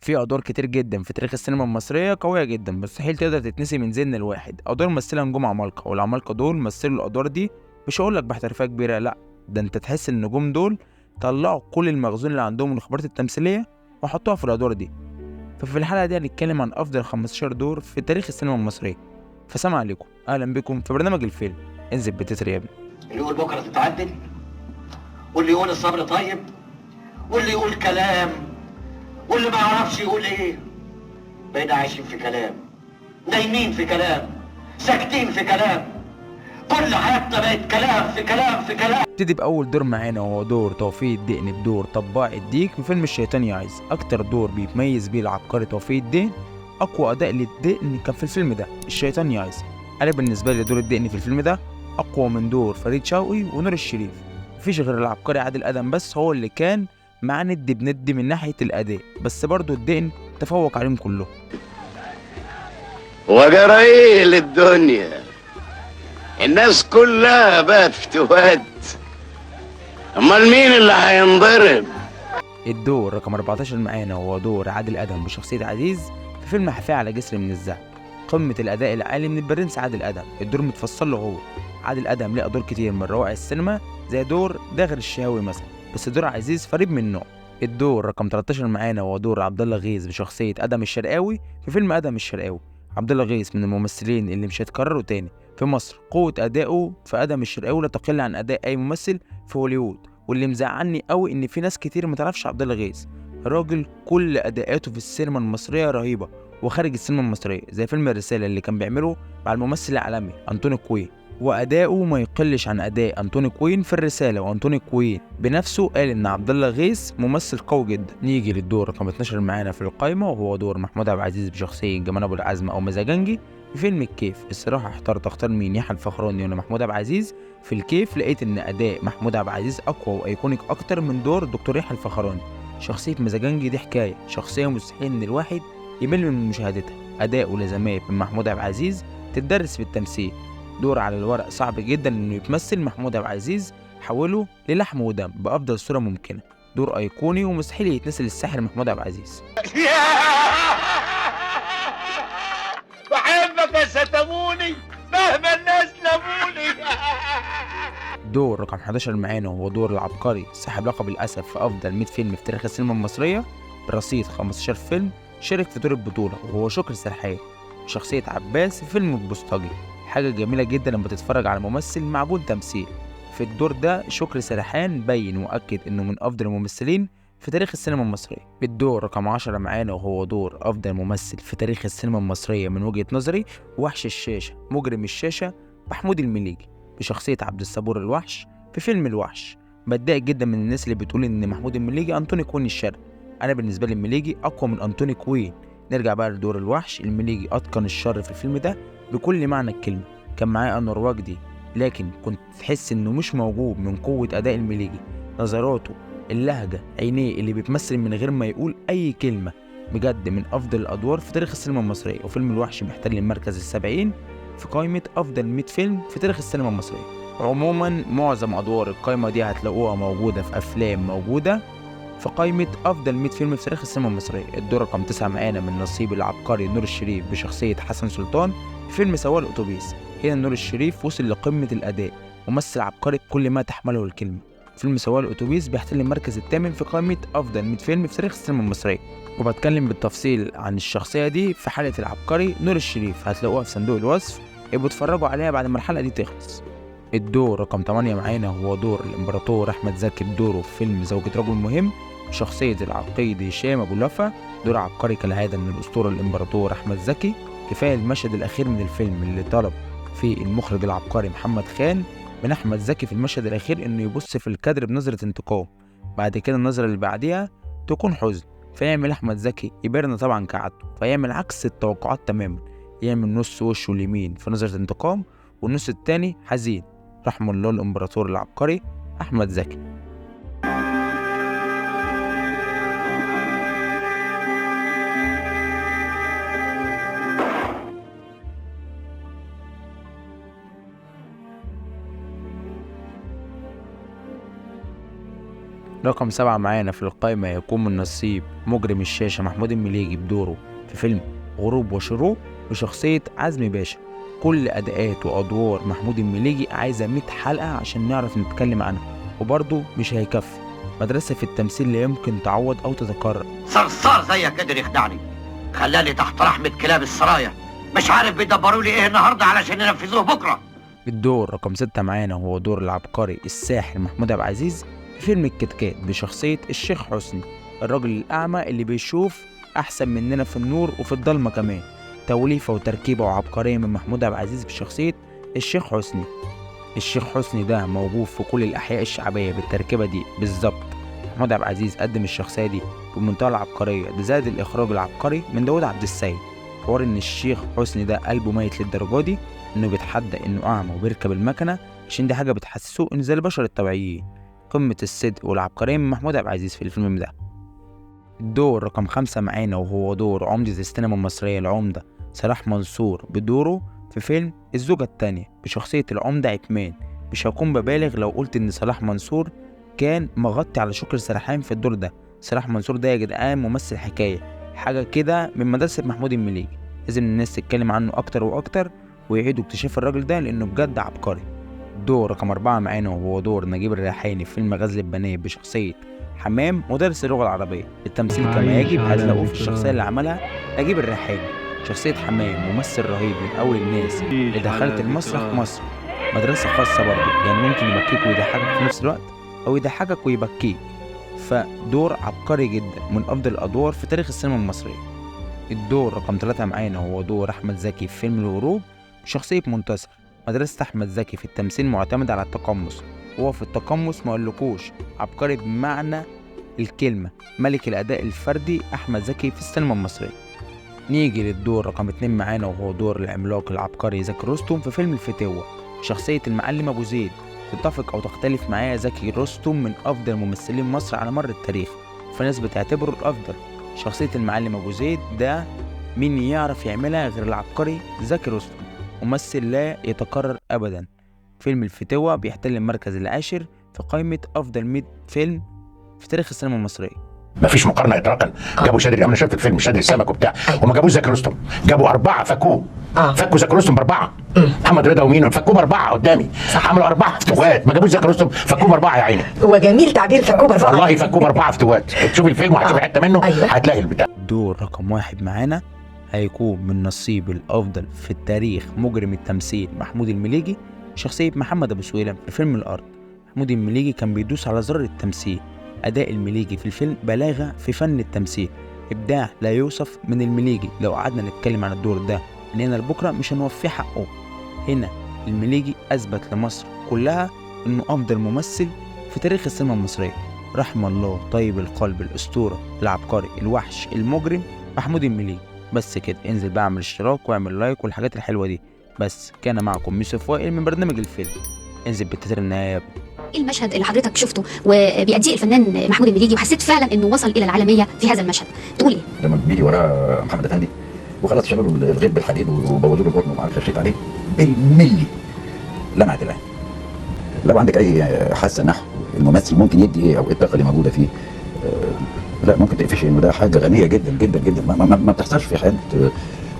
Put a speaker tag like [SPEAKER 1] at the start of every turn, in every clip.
[SPEAKER 1] في ادوار كتير جدا في تاريخ السينما المصريه قويه جدا، مستحيل تقدر تتنسي من ذهن الواحد. ادوار مثلها نجوم عمالقه، والعمالقه دول مثلوا الادوار دي مش هقول لك باحترافيه كبيره، لا، ده انت تحس ان النجوم دول طلعوا كل المخزون اللي عندهم من الخبرات التمثيليه وحطوها في الادوار دي. ففي الحلقه دي هنتكلم عن افضل 15 دور في تاريخ السينما المصريه. فسلام عليكم، اهلا بكم في برنامج الفيلم. انزل بتتر يا ابني.
[SPEAKER 2] اللي يقول بكره تتعدل، واللي يقول الصبر طيب، واللي يقول كلام، واللي ما يعرفش يقول ايه. بقينا عايشين في كلام، نايمين في كلام، ساكتين في كلام، كل حياتنا بقت كلام في كلام في كلام.
[SPEAKER 1] نبتدي بأول دور معانا، وهو دور توفيق الدقن بدور طباع الديك في فيلم الشيطان يعز. أكتر دور بيتميز بيه العبقري توفيق الدقن، أقوى أداء للدقن كان في الفيلم ده الشيطان يعز. أنا بالنسبة لي دور الدقن في الفيلم ده أقوى من دور فريد شوقي ونور الشريف. مفيش غير العبقري عادل أدم بس هو اللي كان مع ند بند من ناحية الأداء، بس برضه الدقن تفوق عليهم كلهم.
[SPEAKER 3] وجرايه للدنيا، الناس كلها بقت فتوات، امال مين اللي هينضرب؟
[SPEAKER 1] الدور رقم 14 معانا هو دور عادل أدم بشخصية عزيز في فيلم حفاة على جسر من الذهب. قمة الأداء العالي من البرنس عادل أدم، الدور متفصل له هو. عادل أدم ليه أدوار كتير من روائع السينما زي دور داغر الشهاوي مثلا، بس دور عزيز فريد من نوعه. الدور رقم 13 معانا هو دور عبد الله غيث بشخصية أدم الشرقاوي في فيلم أدم الشرقاوي. عبد الله غيث من الممثلين اللي مش هيتكرروا تاني في مصر. قوة أدائه في أدم الشرقاوي لا تقل عن أداء أي ممثل في هوليوود. واللي مزعلني قوي ان في ناس كتير ما تعرفش عبد الله غيث. الراجل كل اداءاته في السينما المصريه رهيبه، وخارج السينما المصريه زي فيلم الرساله اللي كان بيعمله مع الممثل العالمي انطوني كوين، واداؤه ما يقلش عن اداء انطوني كوين في الرساله. وانطوني كوين بنفسه قال ان عبد الله غيث ممثل قوي جدا. نيجي للدور رقم 12 معانا في القائمه، وهو دور محمود عبد العزيز بشخصيه جمال ابو العزم او مزاجنجي في فيلم الكيف. الصراحه احترت اختار مين، يحيى الفخراني ولا محمود عبد العزيز. في الكيف لقيت ان اداء محمود عبد العزيز اقوى وايكونيك اكتر من دور دكتور يحيى الفخراني. شخصيه مزاجنجي دي حكايه، شخصيه مستحيل ان الواحد يمل من مشاهدتها. اداء ولازمات من محمود عبد العزيز تدرس في التمثيل. دور على الورق صعب جدا انه يتمثل. محمود عبد العزيز حوله للحم ودم بافضل صوره ممكنه. دور ايقوني ومستحيل يتنسي للساحر محمود عبد العزيز.
[SPEAKER 3] بحبك يا ستموني مهما الناس لموني.
[SPEAKER 1] دور رقم 11 معانا هو دور العبقري صاحب لقب الأسد في أفضل 100 فيلم في تاريخ السينما المصرية برصيد 15 فيلم. شارك في دور البطولة وهو شكري سرحان شخصية عباس في فيلم البوسطجي. حاجة جميلة جدا لما تتفرج على ممثل معجون تمثيل. في الدور ده شكري سرحان بين وأكد إنه من أفضل الممثلين في تاريخ السينما المصرية. الدور رقم 10 معانا وهو دور أفضل ممثل في تاريخ السينما المصرية من وجهة نظري، وحش الشاشة مجرم الشاشة محمود المليجي بشخصية عبد الصبور الوحش في فيلم الوحش. بتضايق جدا من الناس اللي بتقول ان محمود المليجي انطوني كوين الشرق. انا بالنسبة لي المليجي اقوى من انطوني كوين. نرجع بقى لدور الوحش. المليجي اتقن الشر في الفيلم ده بكل معنى الكلمة. كان معاه انور وجدي، لكن كنت تحس انه مش موجود من قوة اداء المليجي. نظراته، اللهجة، عينيه اللي بيتمثل من غير ما يقول اي كلمة. بجد من افضل الادوار في تاريخ السينما المصرية. وفيلم الوحش بيحتل المركز ال70 في قائمة أفضل 100 فيلم في تاريخ السينما المصرية. عموما معظم أدوار القائمة دي هتلاقوها موجودة في أفلام موجودة في قائمة أفضل 100 فيلم في تاريخ السينما المصرية. الدور رقم 9 معانا من نصيب العبقري نور الشريف بشخصية حسن سلطان في فيلم سواق الأتوبيس. هنا نور الشريف وصل لقمة الأداء، ممثل عبقري بكل ما تحمله الكلمة. فيلم سواق الأتوبيس بيحتل المركز الثامن في قائمة أفضل 100 فيلم في تاريخ السينما المصرية. وبتكلم بالتفصيل عن الشخصية دي في حالة العبقري نور الشريف، هتلاقوها في صندوق الوصف. يبقوا اتفرجوا عليها بعد ما الحلقة دي تخلص. الدور رقم 8 معانا هو دور الإمبراطور أحمد زكي بدوره في فيلم زوجة رجل مهم بشخصية العقيد هشام أبو لفا. دور عبقري كالعادة من الأسطورة الإمبراطور أحمد زكي. كفاية المشهد الأخير من الفيلم اللي طلب فيه المخرج العبقري محمد خان من أحمد زكي في المشهد الأخير إنه يبص في الكادر بنظرة انتقام، بعد كده النظرة اللي بعديها تكون حزن. فيعمل أحمد زكي يبرنا طبعا كعادته، فيعمل عكس التوقعات تماما. يعمل نص وشه اليمين في نظرة انتقام، والنص التاني حزين. رحمه الله الإمبراطور العبقري أحمد زكي. رقم 7 معانا في القائمة يكون من نصيب مجرم الشاشة محمود المليجي بدوره في فيلم غروب وشروق بشخصية عزمي باشا. كل أداءات وأدوار محمود المليجي عايزة 100 حلقة عشان نعرف نتكلم عنها، وبرضه مش هيكفي. مدرسة في التمثيل لا يمكن تعوض أو تتكرر.
[SPEAKER 2] صرصار زيك قدر يخدعني، خلاني تحت رحمة كلاب السرايا، مش عارف بيدبروا لي ايه النهارده علشان ينفذوه بكره.
[SPEAKER 1] الدور رقم 6 معانا وهو دور العبقري الساحر محمود عبد العزيز في فيلم الكتكات بشخصية الشيخ حسني، الراجل الأعمى اللي بيشوف أحسن مننا في النور وفي الضلمة كمان. توليفة وتركيبة وعبقرية من محمود عبد العزيز بشخصية الشيخ حسني. الشيخ حسني ده موجود في كل الأحياء الشعبية بالتركيبة دي بالظبط. محمود عبد العزيز قدم الشخصية دي بمنتهى العبقرية، ده زاد الإخراج العبقري من داود عبد السيد. حوار إن الشيخ حسني ده قلبه ميت للدرجة دي، إنه بيتحدى إنه أعمى وبيركب المكنة عشان دي حاجة بتحسسه إنه زي البشر الطبيعيين. قمة الصدق والعبقرية من محمود عبد العزيز في الفيلم ده. الدور رقم 5 معانا وهو دور عمدة السينما المصرية العمدة صلاح منصور بدوره في فيلم الزوجة التانية بشخصية العمدة عثمان. مش هكون ببالغ لو قلت إن صلاح منصور كان مغطي على شكر سرحان في الدور ده. صلاح منصور ده يا جدعان ممثل حكاية، حاجة كده من مدرسة محمود المليجي، لازم الناس تتكلم عنه أكتر وأكتر ويعيدوا اكتشاف الراجل ده لأنه بجد عبقري. الدور رقم 4 معانا وهو دور نجيب الريحاني في فيلم غزل البنات بشخصية حمام مدرس اللغة العربية. التمثيل كما يجب هتلاقوه في الشخصية اللي عملها نجيب الريحاني. شخصية حمام ممثل رهيب من أول الناس اللي دخلت المسرح مصر. مدرسة خاصة برضه، يعني ممكن يبكيك ويضحكك في نفس الوقت أو يضحكك ويبكيك، فدور عبقري جدا من أفضل الأدوار في تاريخ السينما المصرية. الدور رقم 3 معانا هو دور أحمد زكي في فيلم الهروب بشخصية منتصر. مدرسة أحمد زكي في التمثيل معتمد على التقمص، وهو في التقمص مقولكوش عبقري بمعنى الكلمة، ملك الأداء الفردي أحمد زكي في السينما المصرية. نيجي للدور رقم 2 معانا وهو دور العملاق العبقري زكي رستم في فيلم الفتوة شخصية المعلم أبو زيد. تتفق أو تختلف معايا، زكي رستم من أفضل ممثلين مصر على مر التاريخ، فناس بتعتبره الأفضل. شخصية المعلم أبو زيد ده مين يعرف يعملها غير العبقري زكي رستم، ممثل لا يتكرر أبدا. فيلم الفتوة بيحتل المركز العاشر في قائمة أفضل 100 فيلم في تاريخ السينما المصرية.
[SPEAKER 4] مفيش مقارنه اطلاقا. جابوا شادر، انا شفت الفيلم شادر السمك وبتاع، وما جابوش زكي رستم، جابوا 4 فكوه. فكوا زكي رستم ب4. محمد رضا ومين فكوه ب4 قدامي، عملوا 4 فتوات، ما جابوش زكي رستم فكوه ب4 يا عيني.
[SPEAKER 5] هو جميل تعبير فكوه ب4.
[SPEAKER 4] والله فكوه ب4 فتوات، تشوف الفيلم وهتشوف حته منه هتلاقي البتاع.
[SPEAKER 1] دور رقم 1 معانا هيكون من نصيب الأفضل في التاريخ مجرم التمثيل محمود المليجي شخصية محمد أبو سويلم في فيلم الأرض. محمود المليجي كان بيدوس على زر التمثيل. أداء المليجي في الفيلم بلاغة في فن التمثيل، إبداع لا يوصف من المليجي. لو قعدنا نتكلم عن الدور ده من هنا لبكرة مش هنوفيه حقه. هنا المليجي أثبت لمصر كلها إنه أفضل ممثل في تاريخ السينما المصرية. رحم الله طيب القلب الأسطورة العبقري الوحش المجرم محمود المليجي. بس كده، انزل بقى اعمل اشتراك واعمل لايك والحاجات الحلوة دي. بس كان معكم يوسف وائل من برنامج الفيلم. انزل بالتتر النهاية يا ابني.
[SPEAKER 6] المشهد اللي حضرتك شفته وبيأديه الفنان محمود المليجي وحسيت فعلا انه وصل الى العالميه في هذا المشهد، تقول ايه؟
[SPEAKER 7] لما بيجي وراه محمد افندي وخلاص شالوا له الغيط بالحديد وبوظوا له القطن وما عرفش خشيت عليه بالملي لمعت العين. لو عندك اي حاسه نحو الممثل ممكن يدي ايه او ايه الطاقه اللي موجوده فيه، لا ممكن تقفش انه ده حاجه غنيه جدا جدا جدا ما بتحصلش في حياه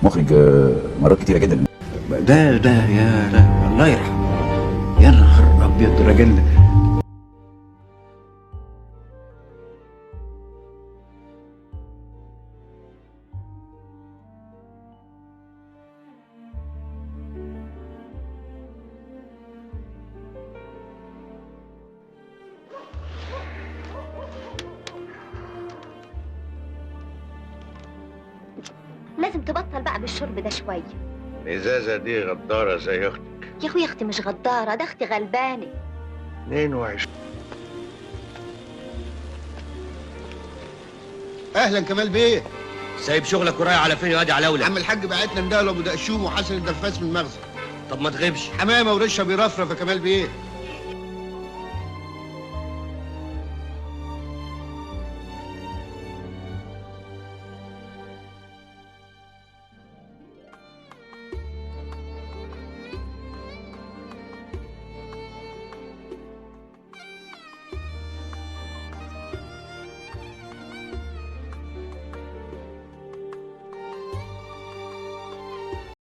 [SPEAKER 7] مخرج مرات كتيره جدا.
[SPEAKER 8] ده يا لا الله يرحمه، يا نهار ابيض راجل.
[SPEAKER 9] لازم تبطل بقى بالشرب ده شويه.
[SPEAKER 3] الازازه دي غداره زي اختك.
[SPEAKER 9] يا اخويا اختي مش غداره، ده اختي غلبانه.
[SPEAKER 3] 22.
[SPEAKER 10] اهلا كمال بيه.
[SPEAKER 2] سايب شغلك ورايح على فين يا وادي علاوله؟
[SPEAKER 10] عم الحاج بعتنا ندهله ابو دقشوم وحسن الدفاس من المخزن.
[SPEAKER 2] طب ما تغيبش.
[SPEAKER 10] حمامه ورشه بيرفرف يا كمال بيه.